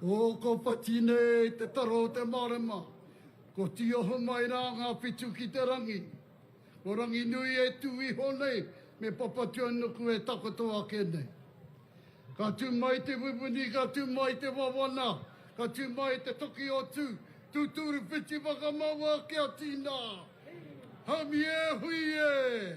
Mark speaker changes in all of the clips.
Speaker 1: O ko patine te taro te marama. Ko tioho mai rā ngā pitu ki te rangi. Ko rangi nui e tui honei me papatua nuku e takotoa kenei. Ka tu mai te wibuni, ka tu mai te wawana, ka tu mai te toki o tu. Tuturu piti wakamaua kia tina. Hami e hui e.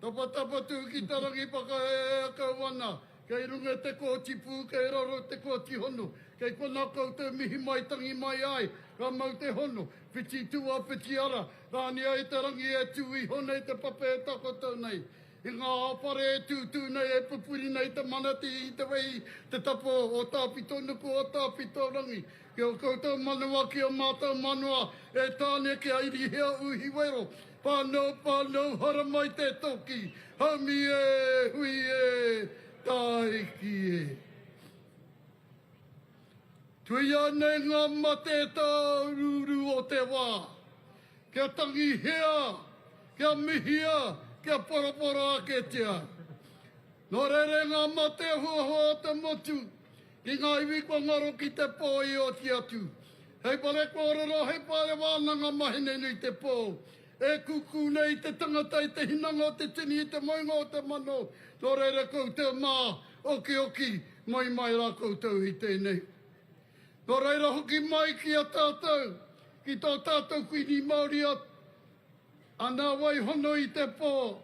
Speaker 1: Tapa tu ki tarangi paka e kawana. Kei runga te ko tipu, kei raro te ko ti hono. Kei kona koutou mihi mai tangi mai ai. Ka mau te hono, piti tua piti ara. Rāni ai te rangi e tui honei te pape e takotou nei. I ngā apare e tūtū nei e pupuri nei te manati i te wei te tapo o tāpito nuku o tāpito rangi. Ki o koutou manua ki o mātou manua e tāne ki a iri hea uhi wero. Pānau hara mai te toki. Hami e, hui e, taiki e. Tui anei ngā mate tā ruru o te wā. Kia tangi hea, kia mihia, kia porapora ake tia. Nō rere ngā mate huahua te motu, ki ngā iwi kua ngaro ki te pō i o ti atu. Hei pare kōrero, hei pare wānanga mahine nui te pō. E kuku nei te tangata i te hinanga o te tini i te moinga o te mano. Nō rere koutou mā, oki, mai rā koutou i tēnei. Nō reira hoki mai ki a tātou, ki tō tātou kuini Māori a ana wai hono i te pō.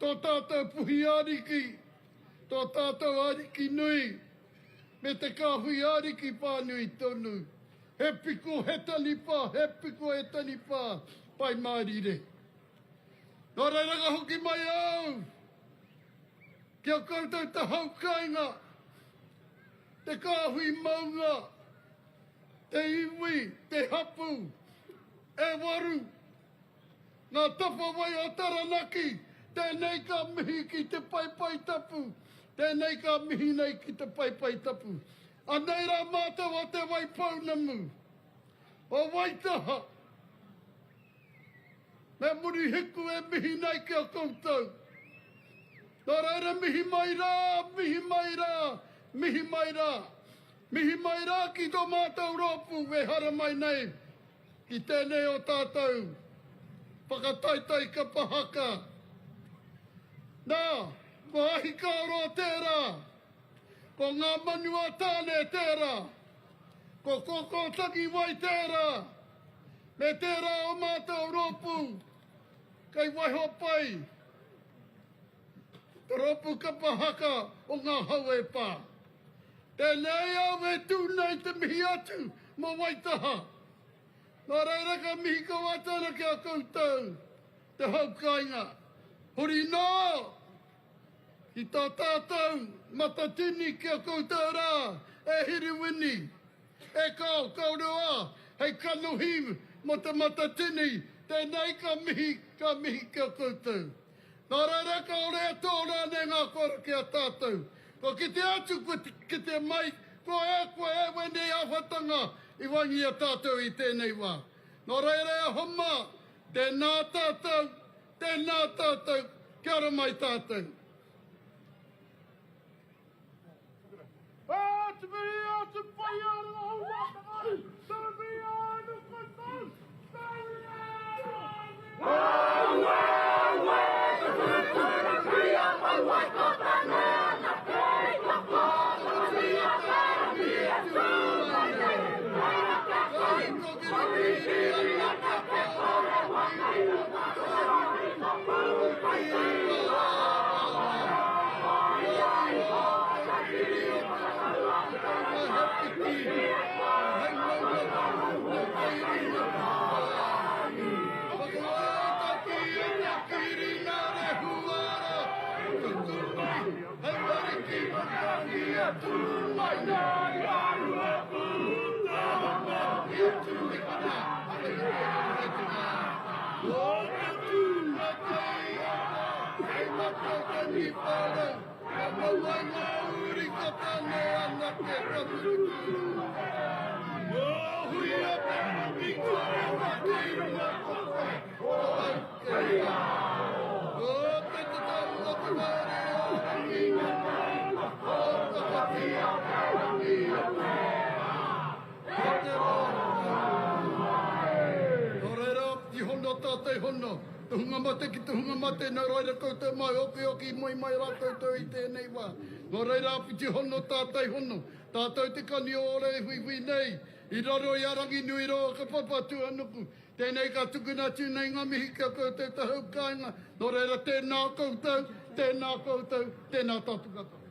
Speaker 1: Tō tātou puhi ariki, tō tātou ariki nui, me te kāhui ariki pānui tonu. He piko he tani pā, pai mārire. Nō reira ka hoki mai au, kia koutou te haukainga, te kāhui maunga, te iwi, te hapu, e waru. Ngā tapa wai o Taranaki, tēnei ka mihi ki te paipai tapu, tēnei ka mihi nei ki te paipai tapu. Anei rā mātou o te wai paunamu, o Waitaha. Me muri hiku e mihi nei ki a koutou. Nō reira mihi mai rā. Mihi mai rā ki tō mātou rōpu e hara mai nei. Ki tēnei o tātou. Whakataitai ka pahaka. Nā, ko ahi kaoro tērā. Ko ngā manua tāne tērā. Ko koko taki wai tērā. Me tērā o mātou rōpu. Kei waiho pai. Te rōpu ka pahaka o ngā hau e pā. Tēnei au e tūnei te mihi atu mo Waitaha. Nā reira ka mihi ka watana ki a koutou. Te haukainga. Huri nō! Ki tā tātou matatini ki a koutou rā. E hiriwini. E kauroa. Hei kanohi mo te matatini. Tēnei ka mihi ki a koutou. Nā reira ka ore tōna ne ngā kora ki a tātou. Ko ki te atu, ki te mai, ko e wene awhatanga i wangi a tātou i tēnei wā. Nō reira e homa, tēnā tātou, kia ora mai tātou. Te miri a te pai ara o waka, te miri a no koutou, te miri tātai hono. Tuhunga mate ki tuhunga mate, nā reira koutou mai oki moi mai rā koutou i tēnei wā. Nā reira apiti hono tātai hono, tātou te kani o ore hui nei, i raro i arangi nui roa ka papatu anuku. Tēnei ka tukuna tū nei ngā mihi kia koutou tahau kāinga. Nā reira tēnā koutou, tēnā tāpukata.